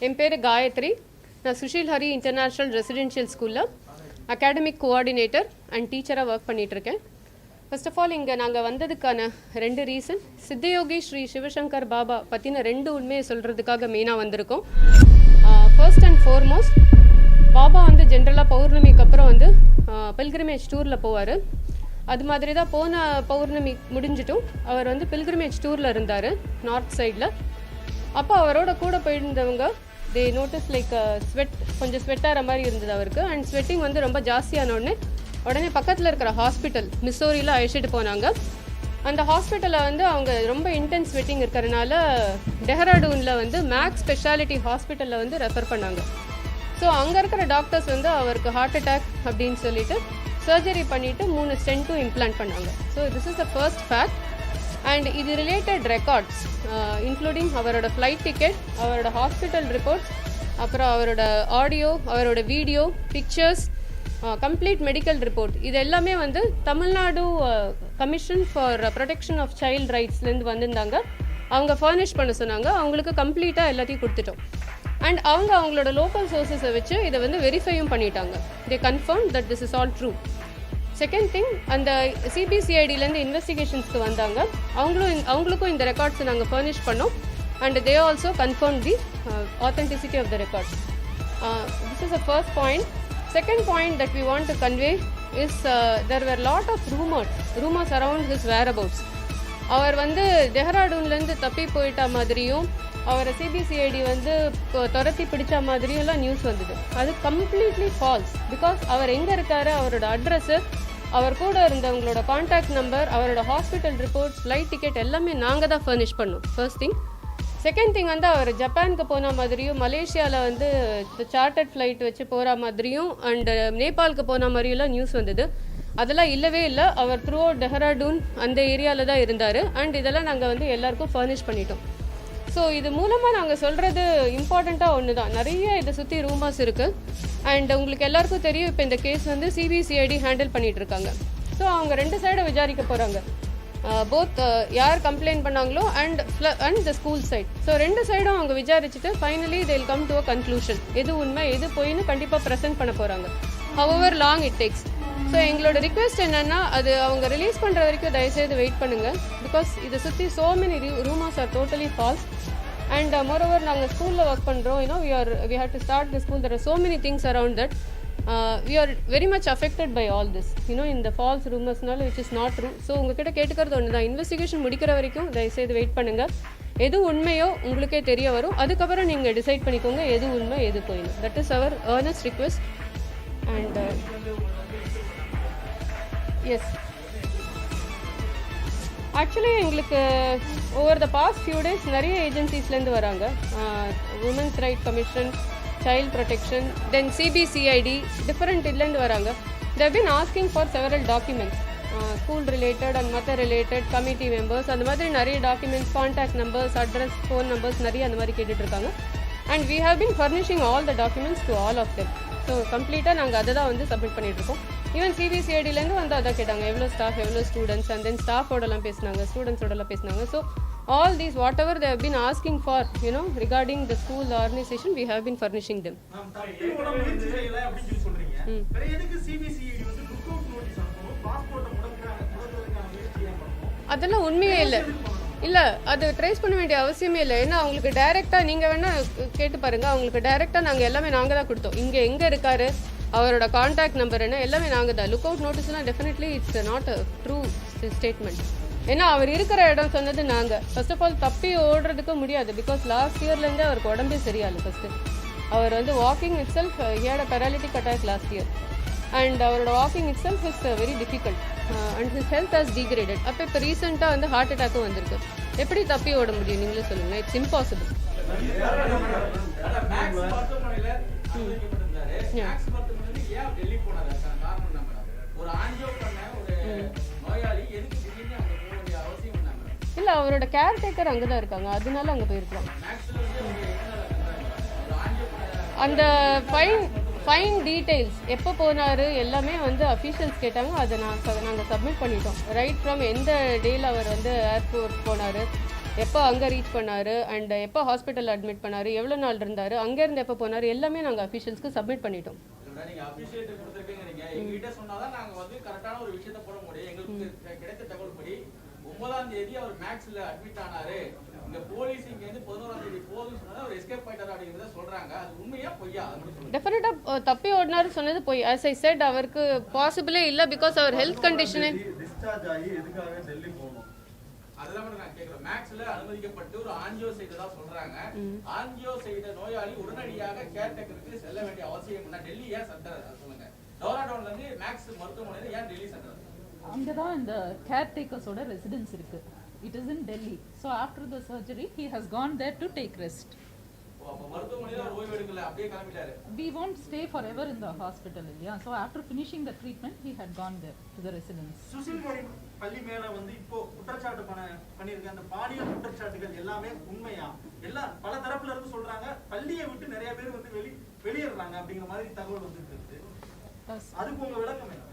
என் பேர் காயத்ரி. நான் Sushil Hari international residential ஸ்கூலில் அகாடமிக் கோஆர்டினேட்டர் அண்ட் டீச்சராக ஒர்க் பண்ணிகிட்ருக்கேன். ஃபர்ஸ்ட் ஆஃப் ஆல் இங்கே நாங்கள் வந்ததுக்கான 2 ரீசன். சித்தயோகி ஸ்ரீ சிவசங்கர் பாபா பற்றின 2 உண்மையை சொல்கிறதுக்காக மெயினாக வந்திருக்கோம். ஃபர்ஸ்ட் அண்ட் ஃபார்மோஸ்ட், பாபா வந்து ஜென்ரலாக பௌர்ணமிக்கு அப்புறம் வந்து பில்கிரிமேஜ் டூரில் போவார். அது மாதிரி தான் போன பௌர்ணமி முடிஞ்சிட்டும் அவர் வந்து பில்கிரிமேஜ் டூரில் இருந்தார் நார்த் சைடில். அப்போ அவரோட கூட போயிருந்தவங்க தே நோட்டீஸ் லைக் ஸ்வெட், கொஞ்சம் ஸ்வெட்டாகிற மாதிரி இருந்தது அவருக்கு. அண்ட் ஸ்வெட்டிங் வந்து ரொம்ப ஜாஸ்தியான உடனே பக்கத்தில் இருக்கிற ஹாஸ்பிட்டல் மிசோரியில் அழைச்சிட்டு போனாங்க. அந்த ஹாஸ்பிட்டலில் வந்து அவங்க ரொம்ப இன்டென்ஸ் ஸ்வெட்டிங் இருக்கிறதுனால டெஹ்ராடூனில் வந்து மேக்ஸ் ஸ்பெஷாலிட்டி ஹாஸ்பிட்டலில் வந்து ரெஃபர் பண்ணாங்க. ஸோ அங்கே இருக்கிற டாக்டர்ஸ் வந்து அவருக்கு ஹார்ட் அட்டாக் அப்படின்னு சொல்லிட்டு சர்ஜரி பண்ணிவிட்டு 3 ஸ்டென்ட்டும் இம்ப்ளான்ட் பண்ணாங்க. So this is the first fact. And இது ரிலேட்டட் ரெக்கார்ட்ஸ் இன்க்ளூடிங் அவரோட ஃப்ளைட் டிக்கெட், அவரோட ஹாஸ்பிட்டல் ரிப்போர்ட்ஸ், அப்புறம் அவரோட ஆடியோ, அவரோட video, pictures, complete medical report, இது எல்லாமே வந்து Tamil Nadu commission for protection of child ரைட்ஸ்லேருந்து வந்திருந்தாங்க. அவங்க ஃபர்னிஷ் பண்ண சொன்னாங்க. அவங்களுக்கு கம்ப்ளீட்டாக எல்லாத்தையும் கொடுத்துட்டோம். அண்ட் அவங்களோட லோக்கல் சோர்ஸஸை வச்சு இதை வந்து வெரிஃபையும் பண்ணிட்டாங்க. They confirm that this is all true. Second thing, அந்த சிபிசிஐடிலேருந்து இன்வெஸ்டிகேஷன்ஸ்க்கு வந்தாங்க. அவங்களுக்கும் இந்த ரெக்கார்ட்ஸை நாங்கள் ஃபர்னிஷ் பண்ணோம். And they also confirm the authenticity of the records. This is the first point. Second point that we want to convey is there were lot of rumors around his whereabouts. அவர் வந்து டெஹ்ராடூன்லேருந்து தப்பி போயிட்ட மாதிரியும் அவரை CBCID வந்து துரத்தி பிடிச்ச மாதிரியும் எல்லாம் நியூஸ் வந்தது. அது கம்ப்ளீட்லி ஃபால்ஸ். பிகாஸ் அவர் எங்கே இருக்காரு, அவரோட அட்ரஸ்ஸு, அவர் கூட இருந்தவங்களோட கான்டாக்ட் நம்பர், அவரோட ஹாஸ்பிட்டல் ரிப்போர்ட்ஸ், ஃப்ளைட் டிக்கெட் எல்லாமே நாங்கள் தான் ஃபர்னிஷ் பண்ணோம். First thing. செகண்ட் திங் வந்து அவர் ஜப்பானுக்கு போன மாதிரியும், மலேசியாவில் வந்து சார்ட்டர்ட் ஃப்ளைட் வச்சு போகிற மாதிரியும், அண்டு நேபாளுக்கு போன மாதிரியெல்லாம் நியூஸ் வந்தது. அதெல்லாம் இல்லவே இல்லை. அவர் த்ரூ அவுட் டெஹ்ராடூன் அந்த ஏரியாவில் தான் இருந்தார். அண்ட் இதெல்லாம் நாங்கள் வந்து எல்லாருக்கும் ஃபர்னிஷ் பண்ணிட்டோம். ஸோ இது மூலமாக நாங்கள் சொல்கிறது இம்பார்ட்டண்ட்டாக ஒன்று தான். நிறைய இதை சுற்றி ரூமர்ஸ் இருக்குது. அண்ட் உங்களுக்கு எல்லாருக்கும் தெரியும், இப்போ இந்த கேஸ் வந்து சிபிசிஐடி ஹேண்டில் பண்ணிகிட்டு இருக்காங்க. ஸோ அவங்க 2 சைடை விசாரிக்க போகிறாங்க. போத் யார் கம்ப்ளைண்ட் பண்ணாங்களோ and the school side. So 2 சைடும் அவங்க விசாரிச்சுட்டு finally they will come to a conclusion. எது உண்மை எது பொய்னு கண்டிப்பாக ப்ரெசென்ட் பண்ண போகிறாங்க. However long it takes. So எங்களோட ரிக்வெஸ்ட் என்னென்னா, அது அவங்க ரிலீஸ் பண்ணுற வரைக்கும் தயவுசெய்து வெயிட் பண்ணுங்கள். பிகாஸ் இதை சுற்றி so many rumours are totally false. And moreover நாங்கள் ஸ்கூலில் ஒர்க் பண்ணுறோம். we have to start the school. There are so many things around that. We are very much affected by all this, in the false rumorsனால which is not true. So உங்ககிட்ட கேட்டுக்கிறது ஒன்று தான், investigation முடிக்கிற வரைக்கும் தயவுசெய்து wait பண்ணுங்கள். எது உண்மையோ உங்களுக்கே தெரிய வரும். அதுக்கப்புறம் நீங்கள் டிசைட் பண்ணிக்கோங்க எது உண்மை எது போயிடும். தட் இஸ் அவர் earnest request. And yes, actually எங்களுக்கு over the past few days நிறைய ஏஜென்சிஸ்லேருந்து வராங்க. Women's right commission, child protection, then CBCID, different idland varanga. They have been asking for several documents, school related and mother related, committee members, and madri nariya documents, contact numbers, address, phone numbers nariya and mari ketittu irukanga. And we have been furnishing all the documents to all of them. So complete naanga adha vandu submit பண்ணிட்டு இருக்கோம். Even CBCID ல இருந்து வந்து அத கேட்டாங்க, எவ்வளோ staff, எவ்வளோ students, and then staff ஓடலாம் பேசினாங்க, ஸ்டூடெண்ட்ஸ் ஓடலாம் பேசினாங்க. So all these whatever they have been asking for, regarding the school organization, we have been furnishing them. அதெல்லாம் உண்மையே இல்லை, அது ட்ரேஸ் பண்ண வேண்டிய அவசியமே இல்லை. ஏன்னா அவங்களுக்கு டைரெக்டாக நீங்கள் வேணால் கேட்டு பாருங்கள். அவங்களுக்கு டைரெக்டாக நாங்கள் தான் கொடுத்தோம். எங்கே இருக்காரு, அவரோட கான்டாக்ட் நம்பர் என்ன, எல்லாமே நாங்கள் தான். லுக் அவுட் நோட்டீஸ்லாம் definitely it's not a true statement. ஏன்னா அவர் இருக்கிற இடம் சொன்னது நாங்கள். ஃபர்ஸ்ட் ஆஃப் ஆல் தப்பி ஓடுறதுக்கு முடியாது. பிகாஸ் லாஸ்ட் இயர்லேருந்தே அவருக்கு உடம்பே சரியாஇல்லை. ஃபஸ்ட்டு அவர் வந்து walking itself, he had a paralytic attack last year. And அவரோட walking itself is very difficult. And his health has degraded. அப்போ இப்போ ரீசெண்டாக வந்து ஹார்ட் அட்டாக்கும் வந்திருக்கு. எப்படி தப்பி ஓட முடியும் நீங்களே சொல்லுங்கள். It's impossible. இல்லை, அவரோட கேர்டேக்கர் அங்கே தான் இருக்காங்க, அதனால அங்கே போயிருக்கலாம். அந்த ஃபைன் டீட்டெயில்ஸ் எப்போ போனார் எல்லாமே வந்து அஃபீஷியல்ஸ் கேட்டாங்க. அதை நாங்கள் சப்மிட் பண்ணிட்டோம். ரைட் ஃப்ரம் எந்த டேயில் அவர் வந்து ஏர்போர்ட் போனார், எப்போ அங்கே ரீச் பண்ணார் அண்ட் எப்போ ஹாஸ்பிட்டல் அட்மிட் பண்ணார், எவ்வளோ நாள் இருந்தார், அங்கேருந்து எப்போ போனார், எல்லாமே நாங்கள் அஃபிஷியல்ஸ்க்கு சப்மிட் பண்ணிட்டோம். நீங்க அப்ரிஷியேட் கொடுத்திருக்கீங்க, எங்ககிட்ட சொன்னாதான் நாங்க வந்து கரெக்டான ஒரு விஷயத்தை போட முடியும். எங்களுக்கு கிடைத்த தகவல் படி 9ஆம் தேதி அவர் மேக்ஸ்ல அட்மிட் ஆனாரு. இங்க போலீஸ் இங்க வந்து 11ஆம் தேதி போகுதுன்னு சொன்னா அவர் எஸ்கேப் ஆயிட்டாரு அப்படிங்கறத சொல்றாங்க. அது உண்மையா பொய்யா? அது மட்டும் சொல்லுங்க. டெஃபினட்டா தப்பி ஓடினாரு சொன்னது போய். as I said அவருக்கு பாசிபிளே இல்ல பிகாஸ் அவர் ஹெல்த் கண்டிஷனே டிஸ்சார்ஜ் ஆகி எதுக்காக டெல்லி போகணும் அதெல்லாம் மட்டும் நான் கேக்குறேன். மேக்ஸ்ல அனுமதிக்கப்பட்டு ஒரு ஆஞ்சியோ செய்ததா சொல்றாங்க. ஆஞ்சியோ செய்த நோயாளி உடனடியாக கேர்டேக்கருக்கு செல்ல வேண்டிய அவசியம் என்ன? டெல்லி ஏன் சென்டர் சொல்லுங்க. டோராடோன்ல இருந்து மேக்ஸ் மருத்துவமனையில ஏன் டெல்லி சென்டர்? அங்கதான் இந்த கேர்டேக்கர்ஸோட ரெசிடென்ஸ் இருக்கு. It is in Delhi. So after the surgery, he has gone there to take rest. மருத்துவமனையில ஓய்வு எடுக்கல, அப்படியே கிளம்பிட்டாரு. We won't stay forever in the hospital, yeah. So after finishing the treatment, he had gone there to the residence. Susil Hari பள்ளி மேல வந்து இப்போ குற்றச்சாட்டு பண்ணிருக்க அந்த பாலியல் குற்றச்சாட்டுகள் எல்லாமே உண்மையா? எல்லாம் பல தரப்புல இருந்து சொல்றாங்க. பள்ளியை விட்டு நிறைய பேர் வந்து வெளியேறாங்க அப்படிங்கிற மாதிரி தகவல் வந்துட்டு இருக்கு. அதுக்கு உங்க விளக்கம் என்ன?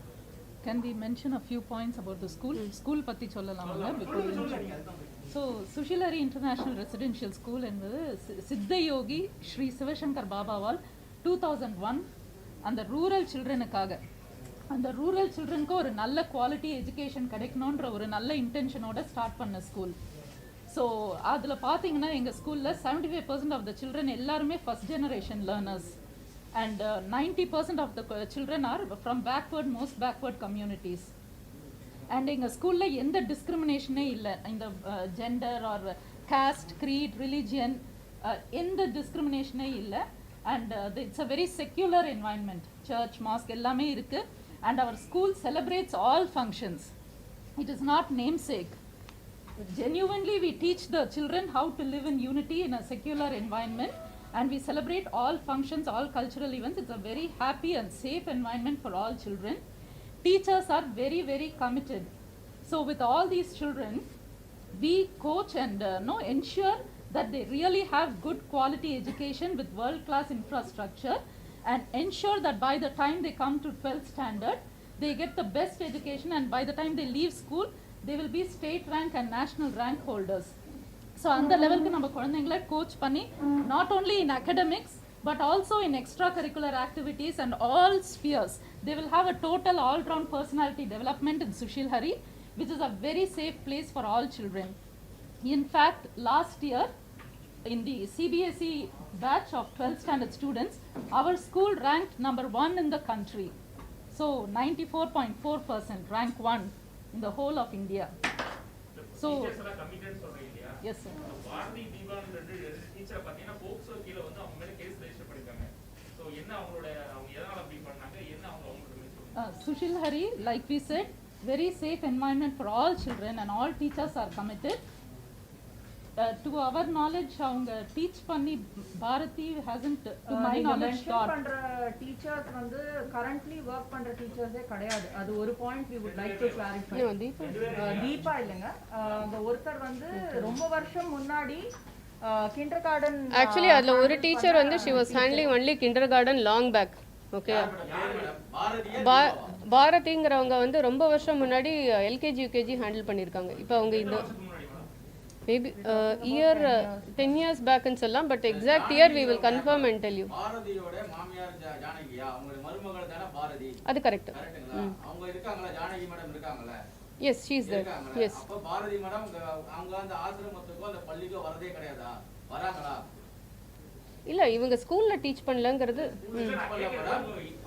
Can we mention a few points about the school? School பத்தி சொல்லலாமா? So Sushil Hari International Residential School என்பது சித்தயோகி ஸ்ரீ சிவசங்கர் பாபாவால் 2001 அந்த ரூரல் சில்ட்ரனுக்காக, அந்த ரூரல் சில்ட்ரனுக்கு ஒரு நல்ல குவாலிட்டி எஜுகேஷன் கிடைக்கணுன்ற ஒரு நல்ல இன்டென்ஷனோட ஸ்டார்ட் பண்ண ஸ்கூல். ஸோ அதில் பார்த்தீங்கன்னா எங்கள் ஸ்கூலில் 75% ஆஃப் த சில்ட்ரன் எல்லாருமே first generation learners and 90% of the children are from most backward communities. And எங்கள் ஸ்கூலில் எந்த டிஸ்கிரிமினேஷனே இல்லை. இந்த gender or caste, creed, religion எந்த டிஸ்கிரிமினேஷனே இல்லை. And it's a very secular environment. Church, mosque எல்லாமே இருக்குது. And our school celebrates all functions. It is not namesake. Genuinely we teach the children how to live in unity in a secular environment. And we celebrate all functions, all cultural events. It's a very happy and safe environment for all children. Teachers are very, very committed. So with all these children, we coach and ensure that they really have good quality education with world-class infrastructure, and ensure that by the time they come to 12th standard, they get the best education, and by the time they leave school, they will be state rank and national rank holders. So அந்த லெவலுக்கு நம்ம குழந்தைங்களை coach பண்ணி not only in academics but also in extracurricular activities and all spheres, they will have a total all-round personality development in Sushil Hari, which is a very safe place for all children. In fact, last year in the CBSE batch of 12th standard students, our school ranked number 1 in the country. So 94.4%, rank 1 in the whole of India. So yes sir. Bharathi Deepan ரெண்டு டீச்சரை பார்த்தீங்கன்னா POCSO கீழ வந்து அவங்க மேல case register பண்ணிருக்காங்க. So என்ன அவங்க எதனால அப்படி பண்ணாங்க, என்ன அவங்க Sushil Hari, like we said, very safe environment for all children and all teachers are committed. To our knowledge, அவங்க டீச் பண்ணி Bharathi hasn't to my knowledge taught. பண்ற டீச்சர்ஸ் வந்து கரண்ட்லி வர்க் பண்ற டீச்சர்ஸே கிடையாது. அது ஒரு point we would like to clarify. Deepa இல்லங்க, அந்த ஒருத்தர் வந்து ரொம்ப வருஷம் முன்னாடி கிண்டர்கார்டன் ஆக்சுவலி அதுல ஒரு டீச்சர் வந்து she was handling only kindergarten long back. Okay, பாரதிங்கிறவங்க வந்து ரொம்ப வருஷம் முன்னாடி எல்கேஜி யூகேஜி ஹேண்டில் பண்ணியிருக்காங்க. இப்போ அவங்க இந்த மேபி இயர் 10 years பேக்னு சொல்லலாம், but exact year we will confirm and tell you. பாரதியோட மாமியார் ஜானகியா, அவங்க மருமகள் தான பாரதி? அது கரெக்ட். அவங்க இருக்காங்களா? ஜானகி மேடம் இருக்காங்களா? Yes, she is there. Yes. அப்ப பாரதி மேடம் அவங்க அந்த ஆசிரமத்துக்கோ அந்த பள்ளிக்கோ வரதே கிடையாதா? வராங்களா? இல்ல, இவங்க ஸ்கூல்ல டீச் பண்ணலங்கிறது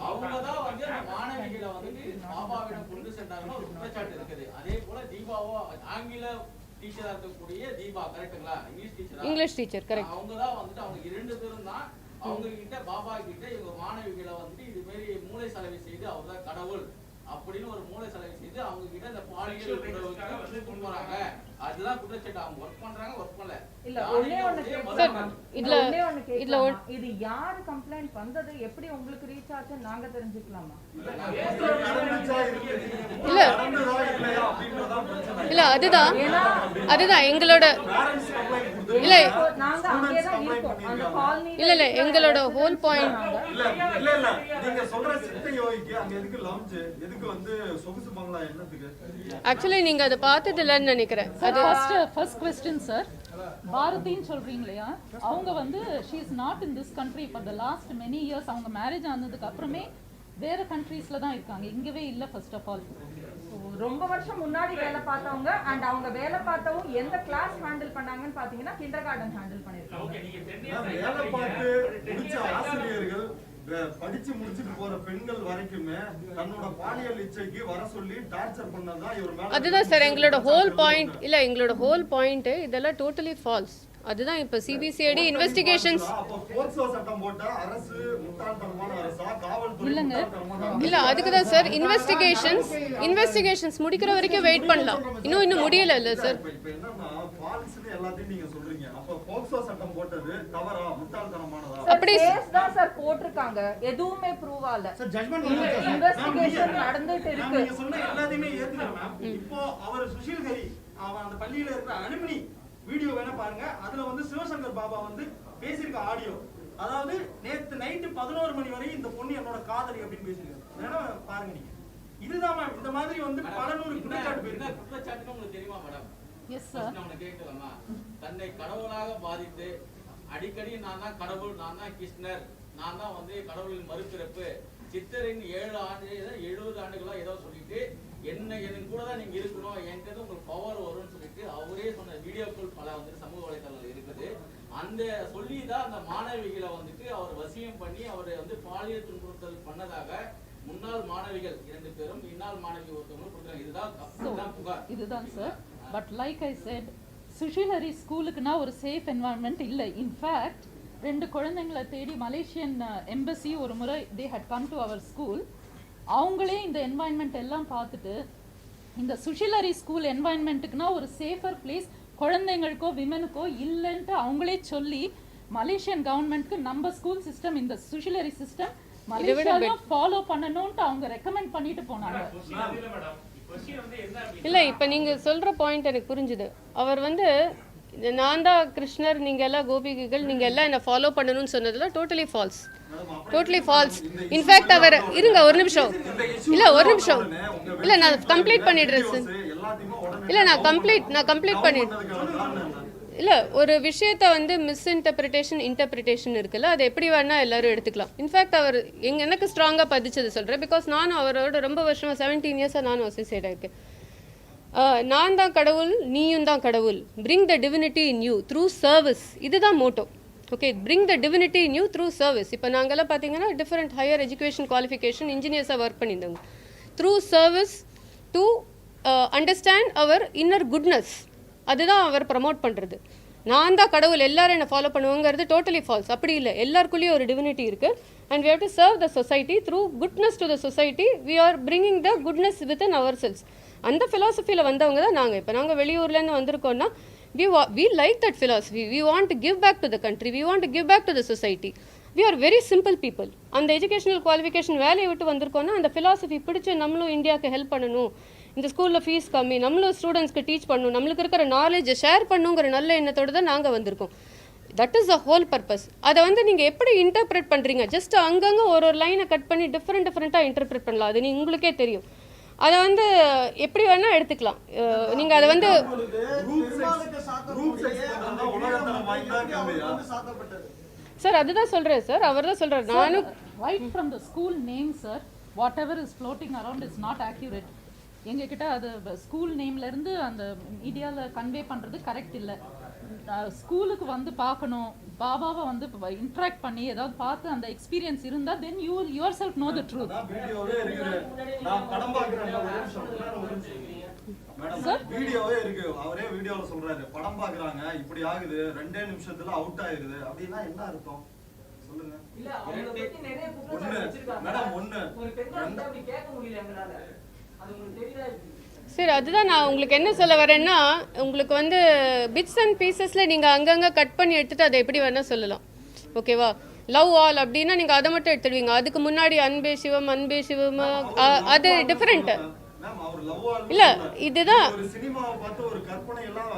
அவங்க தான் வந்து அந்த மாணவிகளை வந்து பாபாவிடம் கொண்டு சென்றாங்கன்னு ஒரு குற்றச்சாட்டு இருக்குது. அதே போல தீபாவோ ஆங்கில டீச்சரா இருக்கக்கூடிய தீபா கரெக்ட்டுங்களா? English teacher correct. அவங்க தான் வந்துட்டு அவங்க 2 பேரும் தான் அவங்க கிட்ட பாபா கிட்ட இவங்க மாணவிகளை வந்துட்டு இது மாதிரி மூளை சலவை செய்து அவர் தான் கடவுள் அப்படின்னு ஒரு மூளை சலவை செய்து அவங்க கிட்ட இந்த பாலியல் வந்து கொண்டு வராங்க. அதுதான் குற்றச்சாட்டு. அவங்க ஒர்க் பண்றாங்க, ஒர்க் பண்ணல. இல்ல ஒண்ணே ஒண்ணு கேக்குறேன். இது யார் கம்ப்ளைன்ட் வந்தது, எப்படி உங்களுக்கு ரீச் ஆச்சு நாங்க தெரிஞ்சுக்கலாமா? இல்ல இல்ல அதுதான் எங்களோட இல்ல நாங்க அங்கே தான் இருக்கோம் அந்த காலனி. இல்ல எங்களோட ஹோல் பாயிண்ட் இல்ல நீங்க சொல்ற சித்த யோகிக்கு அங்க எதுக்கு லவுஞ்ச், எதுக்கு வந்து சொகுசு பங்களா என்னத்துக்கு? ஆக்சுவலி நீங்க அத பார்த்தது இல்லன்னு நினைக்கிறேன். அது first question sir, பாரதின்னு சொல்றீங்க இல்லையா, அவங்க வந்து she is not in this country for the last many years. அவங்க மேரேஜ் ஆனதுக்கு அப்புறமே வேற கண்ட்ரீஸ்ல தான் இருக்காங்க, இங்கவே இல்ல. ஃபர்ஸ்ட் ஆஃப் ஆல் ரொம்ப வருஷம் முன்னாடி வேலை பார்த்தவங்க அண்ட் அவங்க வேலை பார்த்தவங்க எந்த கிளாஸ் ஹேண்டில் பண்ணாங்கன்னு பாத்தீங்கன்னா கிண்டர் கார்டன் ஹேண்டில் பண்ணிருக்காங்க. ஓகே, நீங்க 10 மேம், இயர்ஸ் வேலை பார்த்து முடிச்ச ஆசிரியர்கள் படிச்சு முடிச்சுட்டு போற பெண்கள் வரைக்குமே தன்னோட பாலியல் இச்சைக்கு வர சொல்லி டார்ச்சர் பண்ணதான் இவர் மேல. அதுதான் சார் எங்களோட ஹோல் பாயிண்ட். இல்லை, எங்களோட ஹோல் பாயிண்ட் இதெல்லாம் டோட்டலி ஃபால்ஸ். அதுதான் இப்போ சிபிசிஐடி இன்வெஸ்டிகேஷன்ஸ். அப்போ போக்சோ சட்டம் போட்ட அரசு முட்டாள்தனமான அரசா, காவல்துறை இல்லங்க. முட்டாள்தனமான இல்ல, அதுக்கு தான் சார் இன்வெஸ்டிகேஷன்ஸ் முடிக்கிற வரைக்கும் வெயிட் பண்ணலாம். இன்னும் முடியல இல்ல சார். இப்ப என்னன்னா ஃபால்ஸ்னு எல்லாத்தையும் நீங்க சொல்றீங்க. அப்ப போக்சோ சட்டம் போட்டது தவறா, முட்டாள்தனமானதா? அப்படி கேஸ் தான் சார் போட்டிருக்காங்க, எதுவுமே ப்ரூவ் ஆகல. இன்வெஸ்டிகேஷன் நடந்துட்டு இருக்கு. நீங்க சொன்ன எல்லாத்தையுமே ஏத்துக்கிறேன் மேம். இப்போ அவர் சுஷில் ஹரி அவன் அந்த பள்ளியில இருக்கிற அலுமினி வீடியோ வேணா பாருங்க. அதுல வந்து சிவசங்கர் பாபா வந்து பேசியிருக்க ஆடியோ, அதாவது நேத்து நைட்டு 11 மணி வரை இந்த பொண்ணு என்னோட காதலி அப்படின்னு பேசியிருக்காரு. வேணா பாருங்க நீங்க. இதுதான் மேம், இந்த மாதிரி வந்து பல நூறு குற்றச்சாட்டு என்ன போயிருக்கு. குற்றச்சாட்டுன்னு உங்களுக்கு தெரியுமா மேடம்? Yes sir. நான் உனக்கு கேட்கலாமா? தன்னை கடவுளாக பாதித்து அடிக்கடி நான் தான் கடவுள், நான் தான் கிருஷ்ணர், நான் தான் வந்து கடவுளின் மறுபிறப்பு, சித்தரின் 7 ஆண்டு 70 ஆண்டுகளா ஏதோ சொல்லிட்டு என் கூட தான் நீங்க இருக்கணும், என்கிட்ட உங்களுக்கு பவர் வரும்னு சொல்லிட்டு அவரே சொன்ன வீடியோக்கள் பல வந்து சமூக வலைதளங்கள் இருக்குது. அந்த சொல்லிதான் அந்த மாணவிகளை வந்துட்டு அவர் வசியம் பண்ணி அவரை வந்து பாலியல் துன்புறுத்தல் பண்ணதாக முன்னாள் மாணவிகள் 2 பேரும் இந்நாள் மாணவி ஒருத்தவங்களும் கொடுக்குறாங்க. இதுதான் புகார். இதுதான் sir. But like I said, சுஷிலரி ஸ்கூலுக்குனா ஒரு சேஃப் என்வாயன்மெண்ட் இல்லை. இன்ஃபேக்ட் 2 குழந்தைங்களை தேடி மலேசியன் எம்பசி ஒரு முறை they had come to our school. அவங்களே இந்த என்வாயன்மெண்ட் எல்லாம் பார்த்துட்டு இந்த சுஷிலரி ஸ்கூல் என்வாயன்மெண்ட்டுக்குனா ஒரு சேஃபர் பிளேஸ் குழந்தைங்களுக்கோ விமனுக்கோ இல்லைன்ட்டு அவங்களே சொல்லி மலேசியன் கவர்மெண்ட்க்கு நம்ம ஸ்கூல் சிஸ்டம், இந்த சுஷிலரி சிஸ்டம் மலேசியாவில் ஃபாலோ பண்ணணும்ட்டு அவங்க ரெக்கமெண்ட் பண்ணிட்டு போனாங்க. இல்லை, இப்போ நீங்கள் சொல்கிற பாயிண்ட் எனக்கு புரிஞ்சுது. அவர் வந்து நான் தான் கிருஷ்ணர், நீங்கள் எல்லாம் கோபிகைகள், நீங்கள் எல்லாம் என்னை ஃபாலோ பண்ணணும்னு சொன்னதெல்லாம் totally false. Totally false. In fact அவர் இருங்க ஒரு நிமிஷம். இல்லை ஒரு நிமிஷம். இல்லை, நான் கம்ப்ளீட் பண்ணிடுறேன் சார். இல்லை, நான் கம்ப்ளீட் பண்ணிடுறேன். இல்லை, ஒரு விஷயத்தை வந்து இன்டர்பிரிட்டேஷன் இருக்குல்ல, அது எப்படி வேணால் எல்லாரும் எடுத்துக்கலாம். இன்ஃபேக்ட் அவர் எனக்கு ஸ்ட்ராங்காக பதிச்சது சொல்கிறேன். பிகாஸ் நானும் அவரோட ரொம்ப வருஷமாக 17 இயர்ஸாக நானும் அசோசியேட் ஆகிருக்கேன். நான் தான் கடவுள், நீயும் தான் கடவுள். Bring the divinity in you through service. இதுதான் motto. Okay, bring the divinity in you through service. இப்போ நாங்கள்லாம் பார்த்தீங்கன்னா டிஃப்ரெண்ட் ஹையர் எஜுகேஷன் குவாலிஃபிகேஷன் இன்ஜினியர்ஸாக ஒர்க் பண்ணியிருந்தோங்க. த்ரூ சர்வீஸ் டு அண்டர்ஸ்டாண்ட் அவர் இன்னர் குட்னஸ். அதுதான் அவர் ப்ரமோட் பண்ணுறது. நான் தான் கடவுள், எல்லாரும் என்னை ஃபாலோ பண்ணுவாங்கிறது டோட்டலி ஃபால்ஸ். அப்படி இல்லை, எல்லாருக்குள்ளேயும் ஒரு டிவினிட்டி இருக்குது. And we have to serve the society through goodness to the society. We are bringing the goodness within our selves. அந்த ஃபிலாசபியில் வந்தவங்க தான் நாங்கள். இப்போ நாங்கள் வெளியூர்லேருந்து வந்திருக்கோம்னா we like that philosophy. We want to give back to the country. We want to give back to the society. We are very simple people. அந்த எஜுகேஷனல் குவாலிஃபிகேஷன் வேலையை விட்டு வந்திருக்கோன்னா அந்த ஃபிலாசபி பிடிச்சி நம்மளும் இந்தியாவுக்கு ஹெல்ப் பண்ணணும், இந்த ஸ்கூலில் ஃபீஸ் கம்மி, நம்மளும் ஸ்டூடெண்ட்ஸ்க்கு டீச் பண்ணணும், நம்மளுக்கு இருக்கிற நாலேஜை ஷேர் பண்ணுங்கிற நல்ல எண்ணத்தோடு தான் நாங்கள் வந்திருக்கோம். That is the whole purpose. அதை வந்து நீங்கள் எப்படி இன்டர்பிரேட் பண்ணுறீங்க? ஜஸ்ட் அங்கங்கே ஒரு லைனை கட் பண்ணி டிஃப்ரெண்ட்டாக இன்டர்பிரேட் பண்ணலாம். அது உங்களுக்கே தெரியும். அதை வந்து எப்படி வேணால் எடுத்துக்கலாம். நீங்கள் அதை வந்து சார் அதுதான் சொல்கிறேன் சார். அவர் தான் சொல்கிறார். நானும் right from the school name sir, what ever is floating around is not accurate. எங்ககிட்ட அது ஸ்கூல் நேம்லேருந்து அந்த மீடியாவில் கன்வே பண்ணுறது கரெக்ட் இல்லை. ஸ்கூலுக்கு வந்து பார்க்கணும், பாபாவை வந்து இன்ட்ராக்ட் பண்ணி ஏதாவது பார்த்து அந்த எக்ஸ்பீரியன்ஸ் இருந்தா then you will your self no the truth. வீடியோவே இருக்கு, அவரே வீடியோல சொல்றாரு, படம் பாக்குறாங்க இப்படி ஆகுது, 2 நிமிஷத்துல அவுட் ஆயிருது அப்படின்னா என்ன அர்த்தம் சொல்லுங்க? இல்ல அவங்க பத்தி நிறைய குற்றச்சாட்டு வச்சிருக்காங்க மேடம். ஒரு பெண்ணா வந்து அப்படி கேட்க முடியல எங்களால. அது உங்களுக்கு தெரியுதா? சரி, அதுதான் நான் உங்களுக்கு என்ன சொல்ல வரேன்னா, உங்களுக்கு வந்து பிட்ஸ் அண்ட் பீசஸில் நீங்கள் அங்கங்கே கட் பண்ணி எடுத்துகிட்டு அதை எப்படி வேணால் சொல்லலாம். ஓகேவா? லவ் ஆல் அப்படின்னா நீங்கள் அதை மட்டும் எடுத்துடுவீங்க. அதுக்கு முன்னாடி அன்பே சிவம் அது டிஃப்ரெண்ட்டு இல்லை. இதுதான் சினிமாவை பார்த்து ஒரு கற்பனை எல்லாம்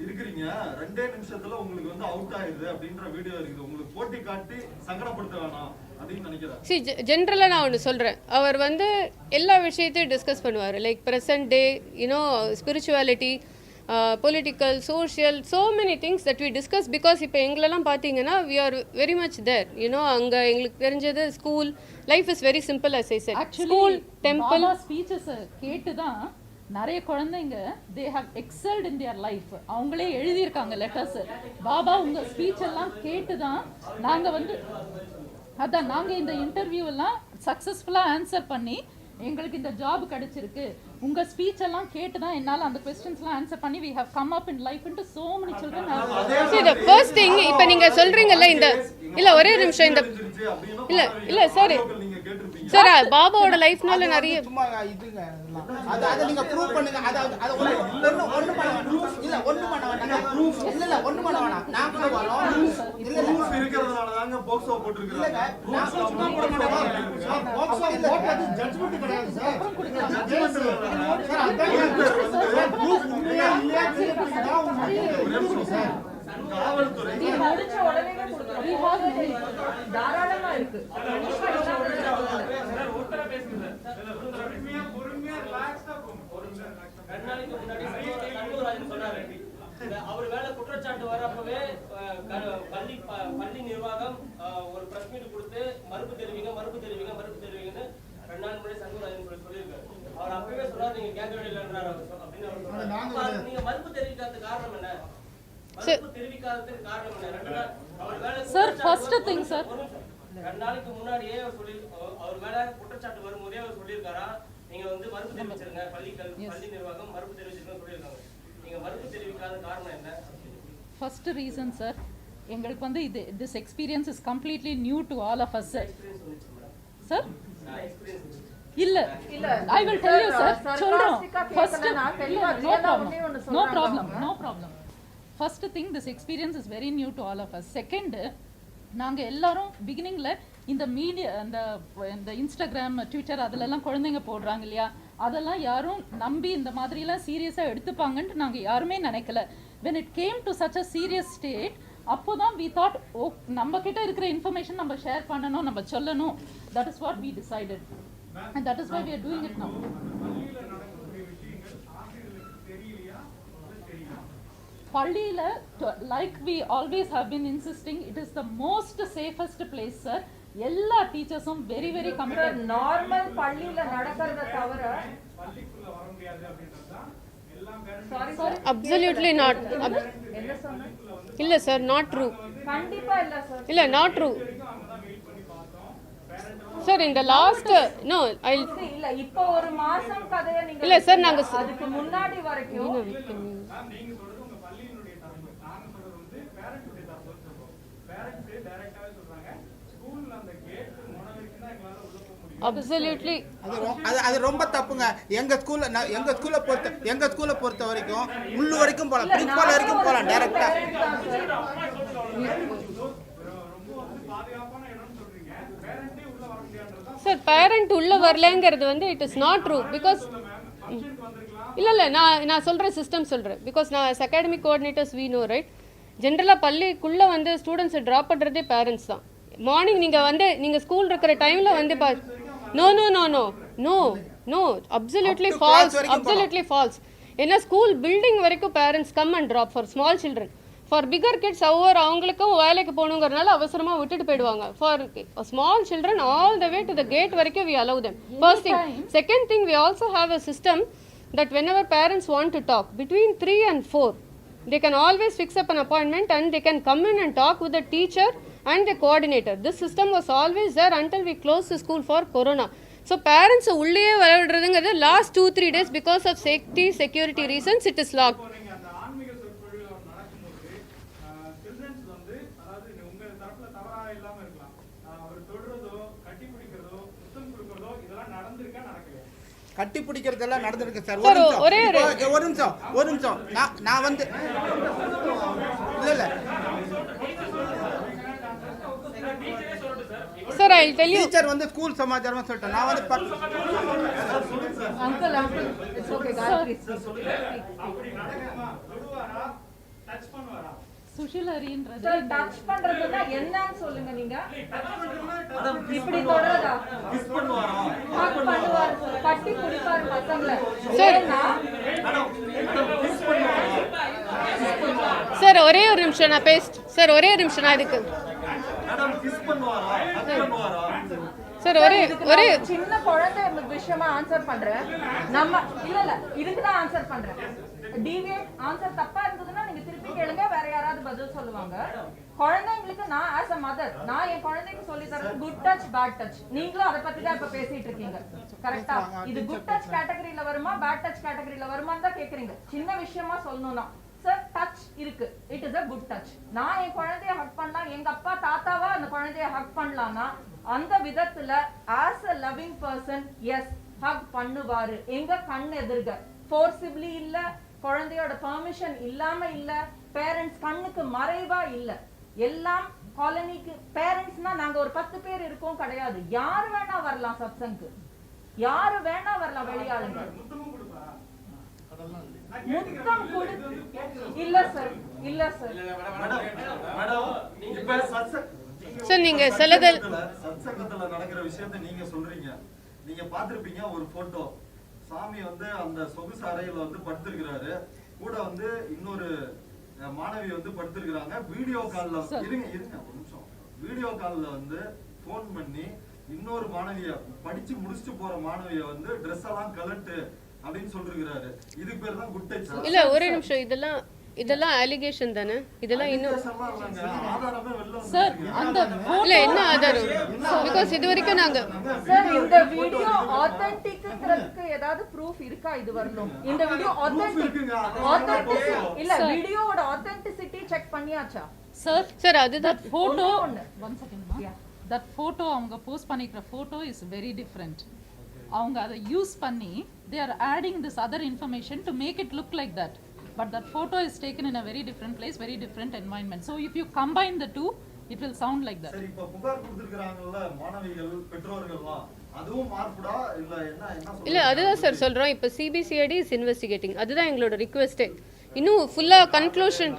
இருக்கிறீங்க, 2 நிமிஷத்துல உங்களுக்கு வந்து அவுட் ஆயிருது அப்படின்ற வீடியோ இருக்குது. உங்களுக்கு போட்டி காட்டி சங்கடப்படுத்த வேணாம் அப்படின்னு நினைக்கிறேன். ஜென்ரலாக நான் ஒன்று சொல்கிறேன். அவர் வந்து எல்லா விஷயத்தையும் டிஸ்கஸ் பண்ணுவார். Like present day, you know, spirituality, political social so many things that we discuss because இப்போ எங்களெல்லாம் பார்த்தீங்கன்னா we are very much there அங்கே எங்களுக்கு தெரிஞ்சது school life is very simple as I said school temple speeches கேட்டு தான் நிறைய குழந்தைங்க they have excelled in their life. அவங்களே எழுதியிருக்காங்க லெட்டர்ஸ். பாபா உங்க ஸ்பீச் எல்லாம் கேட்டு தான் நாங்கள் வந்து அதான் நாங்கள் இந்த இன்டர்வியூ எல்லாம் சக்ஸஸ்ஃபுல்லாக ஆன்சர் பண்ணி எங்களுக்கு இந்த ஜாப் கிடைச்சிருக்கு. உங்க ஸ்பீச் எல்லாம் கேட்டு தான் என்னால அந்த क्वेश्चंसலாம் ஆன்சர் பண்ணி we have come up in life into so many children have see the first thing இப்போ நீங்க சொல்றீங்கல்ல இந்த இல்ல ஒரே நிமிஷம் இந்த இல்ல சார் சார் பாபாவோட லைஃப்னால நிறைய சும்மா இதுங்க அத நீங்க ப்ரூவ் பண்ணுங்க. அத ஒண்ணு பண்ண வேண்டாம். இல்ல ஒண்ணு பண்ண வேண்டாம். இல்ல ஒண்ணு பண்ண வேண்டாம். நான் கூட வரோம். இல்ல ப்ரூஃப் இருக்குறதுனால தாங்க போக்சோ போட்டுருக்காங்க. நான் சும்மா போட மாட்டேன். போக்சோ போட்டது ஜட்ஜ்மென்ட் கிடையாது சார். ஜட்ஜ்மென்ட் சார் அந்த ப்ரூஃப் உண்மையா இல்லையா சார் காவல்துறை முடிச்ச உடனே கொடுக்கணும். தாராளமா இருக்கு. கண்ணாடிக்கு முன்னாடி சண்முகராஜன் சொன்னாரு அவர் மேல குற்றச்சாட்டு வரப்பவே பள்ளி நிர்வாகம் ஒரு பிரஸ் மீட் கொடுத்து மறுப்பு தெரிவிங்கன்னு 2 நாள் முன்னாடி சண்முகராஜன் சொல்லியிருக்காரு. அவர் அப்பவே சொன்னார் நீங்க கேட்க வேண்டியதுன்றாரு அப்படின்னு அவர் சொன்னார். நீங்க மறுப்பு தெரிவிக்காததுக்கு காரணம் என்ன? மறுப்பு தெரிவிக்காததுக்கு காரணம் என்ன? அவர் மேல சார் ஃபர்ஸ்ட் திங் சார் 2 நாளைக்கு முன்னாடியே அவர் மேல குற்றச்சாட்டு வரும்போதே அவர் சொல்லியிருக்காரா நீங்க வந்து மறுப்பு தெரிவிச்சிருங்க பள்ளி நிர்வாகம் மறுப்பு தெரிவிச்சிருங்க சொல்லியிருக்காங்க. நீங்க மறுப்பு தெரிவிக்காத காரணம் என்ன? ஃபர்ஸ்ட் ரீசன் சார் எங்களுக்கு வந்து இது this experience is completely new to all of us sir இல்ல I will tell you sir சொல்றோம் first no problem first thing this experience is very new to all of us. Second நாங்க எல்லாரும் பிகினிங்ல இந்த media இந்த Instagram Twitter அதிலெல்லாம் குழந்தைங்க போடுறாங்க இல்லையா, அதெல்லாம் யாரும் நம்பி இந்த மாதிரிலாம் சீரியஸாக எடுத்துப்பாங்கன்ட்டு நாங்கள் யாருமே நினைக்கல. when it came to such a serious state அப்போ தான் we thought ஓ நம்ம கிட்ட இருக்கிற இன்ஃபர்மேஷன் நம்ம ஷேர் பண்ணணும், நம்ம சொல்லணும். that is what we decided and that is why we are doing it now. பள்ளியில like we always have been insisting it is the most safest place sir. எல்லா டீச்சர்ஸும் வெரி வெரி கமிட்டட். நார்மல் பள்ளியில நடக்கிறத தவிர பள்ளிக்குள்ள வர முடியாது அப்படின்றதுதான் எல்லாம் சாரி absolutely not என்ன சொன்னேன் இல்ல சார் not true கண்டிப்பா இல்ல சார் இல்ல not true சார் இந்த லாஸ்ட் நோ ஐ இல்ல இப்போ ஒரு மாசம் கதையை நீங்க இல்ல சார் நாங்க அதுக்கு முன்னாடி வரைக்கும் நீங்க சொல்றது உங்க பள்ளியினுடைய தரப்பு, நாங்க சொல்றது வந்து பேரண்ட்ஸுடைய தரப்பு சொல்றோம். பேரண்ட்ஸ் டைரக்டாவே சொல்றாங்க ஸ்கூல்ல அந்த கேட் முனை வரைக்கும் தான் எங்களால உள்ள போக முடியும். absolutely அது ரொம்ப தப்புங்க. எங்க ஸ்கூல்ல பொறுத்த வரைக்கும் உள்ளு வரைக்கும் போலாம், பிரின்சிபால் வரைக்கும் போலாம் டைரக்டா. சார் பேரண்ட் உள்ள வரலங்கிறது வந்து it is not true because இல்ல நான் சொல்ற சிஸ்டம் சொல்றேன் பிகாஸ் நான் academic coordinators we know right. ஜென்ரலாக பள்ளிக்குள்ள வந்து ஸ்டூடெண்ட்ஸை ட்ராப் பண்ணுறதே பேரண்ட்ஸ் தான். மார்னிங் நீங்கள் ஸ்கூல் இருக்கிற டைம்ல வந்து no no no no no no absolutely false. ஏன்னா ஸ்கூல் பில்டிங் வரைக்கும் parents come and drop for small children. For bigger kids அவங்களுக்கும் வேலைக்கு போகணுங்கிறனால அவசரமாக விட்டுட்டு போயிடுவாங்க. For small children all the way to the gate வரைக்கும் we allow them. First thing. Second thing we also have a system that whenever parents want to talk between 3 and 4 they can always fix up an appointment and they can come in and talk with the teacher and the coordinator. This system was always there until we closed the school for corona. So parents உள்ளே வரவிடுறதுங்கிறது last 2-3 days because of safety security reasons it is locked. அந்த ஆன்மீக சொற்பொழிவு நடக்கும்போது children's வந்து அதாவது உங்க தரப்புல தவறா இல்லாம இருக்கலாம், அவர் தொடுறதோ கட்டி பிடிக்கிறதோ முத்தம் கொடுக்கறதோ இதெல்லாம் நடந்திருக்கா நடக்கலையா? கட்டி பிடிக்கிறதெல்லாம் நடந்திருக்கு சார். ஒரு நிமிஷம் நான் வந்து இல்ல Sir, I will tell you. Teacher வந்து ஸ்கூல் சமாச்சாரமா சொல்லிட்டேன். நான் வந்து uncle it's okay Gayatri அப்படி நடக்குமா? தொடுவாரா டச் பண்ணுவாரா? சுஷில் ஹரின்றது சார் டச் பண்றதுன்னா என்னன்னு சொல்லுங்க நீங்க. டச் பண்றதுனா இப்படி தொடரதா கிஸ் பண்ணுவாரா ஹக் பண்ணுவார் கட்டி பிடிப்பார் பசங்களை சார். ஏன்னா கிஸ் பண்ணுவாரா சார் ஒரே ஒரு நிமிஷம் நான் சார் ஒரே ஒரு நிமிஷம் நான் இதுக்கு மேடம் கிஸ் பண்ணுவாரா ஹக் பண்ணுவாரா சார் ஒரே ஒரே சின்ன குழந்தை விஷயமா ஆன்சர் பண்றேன் நம்ம இல்ல இதுக்கு தான் ஆன்சர் பண்றேன் டிவியேட் ஆன்சர் தப்பா இருந்ததுன்னா நீங்க திருப்பி கேளுங்க வேற யாராவது பதில் சொல்லுவாங்க குழந்தைங்களுக்கு நான் ஆஸ் அ மதர் நான் என் குழந்தைக்கு சொல்லி தரது குட் டச் பேட் டச் நீங்களும் அதை பத்தி தான் இப்ப பேசிட்டு இருக்கீங்க கரெக்டா இது குட் டச் கேட்டகரியில வருமா பேட் டச் கேட்டகரியில வருமான்னு தான் கேக்குறீங்க சின்ன விஷயமா சொல்லணும்னா சார் டச் இருக்கு it is a good touch நான் என் குழந்தைய ஹக் பண்ணா எங்க அப்பா தாத்தாவா அந்த குழந்தைய ஹக் பண்ணலாம்னா அந்த விதத்துல as a loving person as hug பண்ணுவாரு எங்க கண் எதிர்க ஃபோர்சிபிளி இல்ல குழந்தையோட பெர்மிஷன் இல்லாம இல்ல பேரண்ட்ஸ் கண்ணுக்கு மறைவா இல்ல எல்லாம் காலனிக்கு பேரண்ட்ஸ்னா நாங்க ஒரு 10 பேர் இருக்கோம் கிடையாது யாரு வேணா வரலாம் சத்சங்கு யாரு வேணா வரலாம் வெளியாளுங்க முத்தம் கொடு இல்ல சார் மேடம் இப்ப சார் நீங்க சிலதல் சத்சங்கத்துல நடக்கிற விஷயத்தை நீங்க சொல்றீங்க நீங்க பாத்திருப்பீங்க ஒரு போட்டோ சாமி வந்து அந்த சொகுசு அறையில வந்து படுத்திருக்கிறாரு கூட வந்து இன்னொரு மாணவி வந்து படுத்திருக்கிறாங்க வீடியோ கால்ல இருங்க ஒரு நிமிஷம் வீடியோ கால்ல வந்து போன் பண்ணி இன்னொரு மாணவிய படிச்சு முடிச்சுட்டு போற மாணவிய வந்து ட்ரெஸ் எல்லாம் கலட்டு அப்படின்னு சொல்லிருக்கிறாரு இதுக்கு பேர் தான் குட் டச் இல்ல ஒரே நிமிஷம் இதெல்லாம் அலிகேஷன் தானே இதெல்லாம் இன்னும் சார் அந்த இல்ல என்ன ஆதாரம் பிகாஸ் இது வரைக்கும் நாங்க சார் இந்த வீடியோ ஆத்தென்டிக்ங்கிறதுக்கு ஏதாவது ப்ரூஃப் இருக்கா இது வரணும் இந்த வீடியோ ஆத்தென்டிக் இல்ல வீடியோவோட ஆத்தென்டிசிட்டி செக் பண்ணியாச்சா சார் அதுதான் photo one second ma that photo அவங்க போஸ்ட் பண்ணிக்கிற photo is very different அவங்க அதை யூஸ் பண்ணி they are adding this other information to make it look like that but that photo is taken in a very different place very different environment so if you combine the two it will sound like that சரி இப்ப புகார் கொடுத்திருக்காங்கல்ல மாணவிகள் பெற்றோர்கள்லாம் அதுவும் மார்புடா இல்ல என்ன இல்ல அதுதான் sir சொல்றோம் இப்ப சிபிசிஐடி இஸ் இன்வெஸ்டிகேட்டிங் அதுதான் எங்களோட ரிக்வெஸ்டே இன்னும் ஃபுல்லா கன்க்ளூஷன்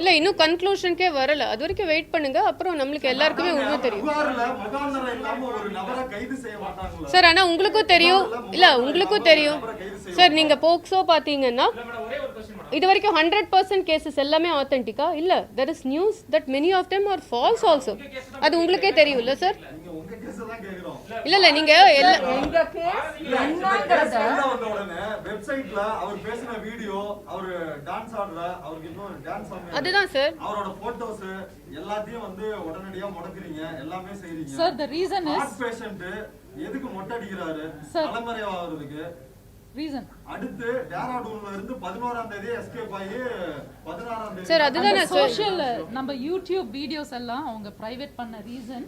இல்ல இன்னும் கன்க்ளூஷனுக்கே வரல அது வரைக்கும் வெயிட் பண்ணுங்க அப்புறம் நம்மளுக்கு எல்லாருக்குமே உண்மை தெரியும் புகார்ல முகாந்திரம் இல்லாம ஒரு நபரை கைது செய்ய மாட்டாங்களா சார் ஆனா உங்களுக்கும் தெரியும் இல்ல உங்களுக்கும் தெரியும் சார் நீங்க போக்சோ பாத்தீங்கன்னா இது வரைக்கும் 100% கேசஸ் எல்லாமே ஆத்தென்டிக்கா இல்ல there is news that many of them are false also அது உங்களுக்கே தெரியும்ல சார் நீங்க உங்க கேஸ் தான் கேக்குறோம் இல்ல நீங்க எங்க கேஸ் என்னங்கறத வந்த உடனே வெப்சைட்ல அவர் பேசின வீடியோ அவர் டான்ஸ் ஆடுற அவருக்கு இன்னும் டான்ஸ் ஆடுற அதுதான் சார் அவரோட போட்டோஸ் எல்லாத்தையும் வந்து உடனடியா முடக்குறீங்க எல்லாமே செய்றீங்க sir the reason is heart patient எதுக்கு மொட்டை அடிக்கிறாரு தலைமறை ஆவறதுக்கு reason அடுத்து டேராடூன்ல இருந்து 11ஆம் தேதி எஸ்கேப் ஆகி 16ஆம் தேதி சார் அதுதான் சோஷியல் நம்ம யூடியூப் வீடியோஸ் எல்லாம் அவங்க பிரைவேட் பண்ண reason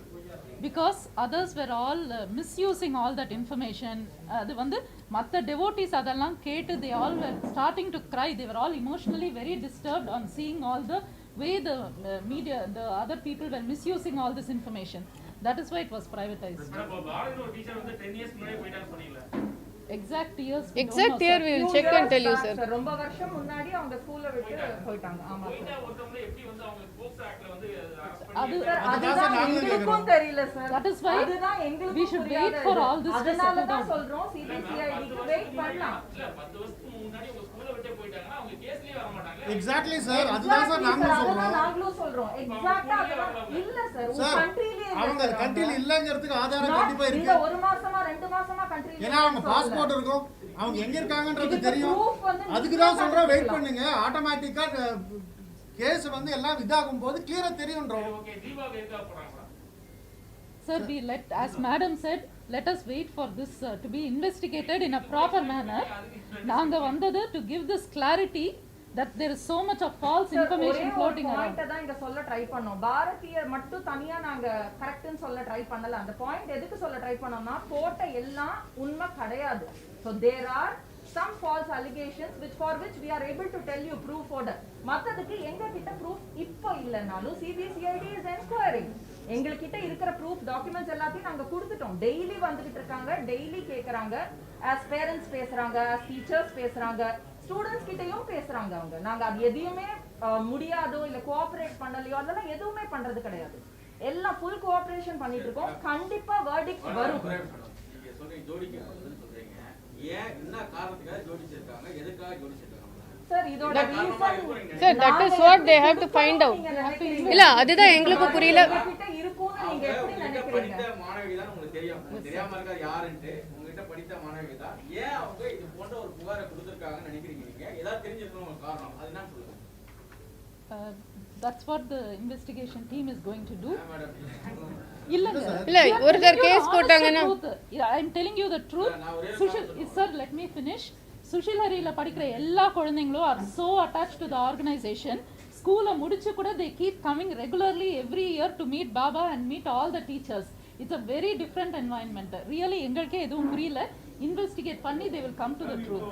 because others were all misusing all that information அது வந்து மற்ற டெவோட்டிஸ் அதெல்லாம் கேட்டு they all were starting to cry they were all emotionally very disturbed on seeing all the way the media the other people were misusing all this information that is why it was privatized Bharathi ஒரு teacher வந்து 10 years முன்னாடி போயிட்டான்னு சொன்னீங்களா exact years exact year we will check and tell you sir ரொம்ப வருஷம் முன்னாடி அவங்க ஸ்கூல்ல விட்டு போயிட்டாங்க ஆமா சார் ஒருத்தவங்க எப்படி வந்து அவங்க போக்ஸ் ஆக்ட்ல வந்து அரெஸ்ட் அது அதுதான் எங்களுக்கும் தெரியல சார் that is why அதுதான் எங்களுக்கு we should wait for all this to அதனால settle தான் down சொல்றோம் சிபிசிஐடிக்கு வெயிட் பண்ணலாம் இல்ல 10 வருஷத்துக்கு முன்னாடி உங்க ஸ்கூல்ல விட்டு போயிட்டாங்கன்னா அவங்க கேஸ்லயே வர மாட்டாங்க எக்ஸாக்ட்லி சார் அதுதான் சார் நாங்களும் சொல்றோம் எக்ஸாக்ட்டா இல்ல சார் உங்க கண்ட்ரியிலே அவங்க கண்ட்ரில இல்லங்கிறதுக்கு ஆதாரம் கண்டிப்பா இந்த இருக்கு ஒரு மாசமா 2 மாசமா கண்ட்ரியில ஏன்னா அவங்க பாஸ்போர்ட் இருக்கும் அவங்க எங்க இருக்காங்கன்றது தெரியும் proof வந்து அதுக்கு தான் சொல்றோம் வெயிட் பண்ணுங்க ஆட்டோமேட்டிக்கா கேஸ் வந்து எல்லாம் இதாகும் போது கிளியரா தெரியும்ன்றோம் ஓகே தீபாவளி இருக்கா போறாங்க sir we let as madam said let us wait for this to be investigated in a proper manner நாங்க வந்தது to give this clarity that there is so much of false information floating around point தான் இங்க சொல்ல try பண்ணோம் பாரதிய மட்டும் தனியா நாங்க கரெக்ட்னு சொல்ல ட்ரை பண்ணல அந்த பாயிண்ட் எதுக்கு சொல்ல ட்ரை பண்ணோம்னா போட்ட எல்லாம் உண்மை கிடையாது so there are some false allegations for which we are able to tell you proof order மத்ததுக்கு எங்க கிட்ட proof இப்போ இல்லனாலும் CBCID is enquiring எங்ககிட்ட இருக்கிற proof documents எல்லாத்தையும் நாங்க கொடுத்துட்டோம் டெய்லி வந்துகிட்டு இருக்காங்க டெய்லி கேக்குறாங்க as parents பேசுறாங்க as teachers பேசுறாங்க ஸ்டூடண்ட்ஸ் கிட்டயும் பேசுறாங்க அவங்க நாங்க அது எதையுமே முடியாதோ இல்ல கோஆபரேட் பண்ணலையோ அதெல்லாம் எதுவுமே பண்றது கிடையாது எல்லாம் ஃபுல் கோஆபரேஷன் பண்ணிட்டு இருக்கோம். கண்டிப்பா verdict வரும். நீங்க சொல்றீங்க ஜோடிக்கு சொல்றீங்க, ஏன் என்ன காரணத்துக்காக ஜோடிச்சிருக்காங்க, எதுக்காக ஜோடிச்சிருக்காங்க சார் இதோட reason Sir, that is what they have to find out. இல்ல அதுதான் எங்களுக்கு புரியல. கிட்ட இருக்கும்னு நீங்க எப்படி நினைக்கிறீங்க? படித்த மாணவி தான் உங்களுக்கு தெரியும், தெரியாம இருக்காது யாருன்ட்டு. உங்ககிட்ட படித்த மாணவி தான், ஏன் அவங்க இது போன்ற ஒரு புகாரை கொடுத்திருக்காங்கன்னு நினைக்கிறீங்க நீங்க? ஏதாவது தெரிஞ்சிருக்கணும் ஒரு காரணம், அது என்ன சொல்லுங்க. That's what the investigation team is going to do. Madam இல்லங்க இல்ல ஒருத்தர் கேஸ் போட்டாங்கன்னா I am telling you the truth. Sushil, sir, let me finish. Sushil ஹரியில படிக்கிற எல்லா குழந்தைங்களும் are so attached to the organization. ஸ்கூலை முடிச்சு கூட they keep coming regularly every year to meet Baba and meet all the teachers. It's a very different environment. Really எங்களுக்கே எதுவும் புரியல. Investigate பண்ணி they will come to the truth.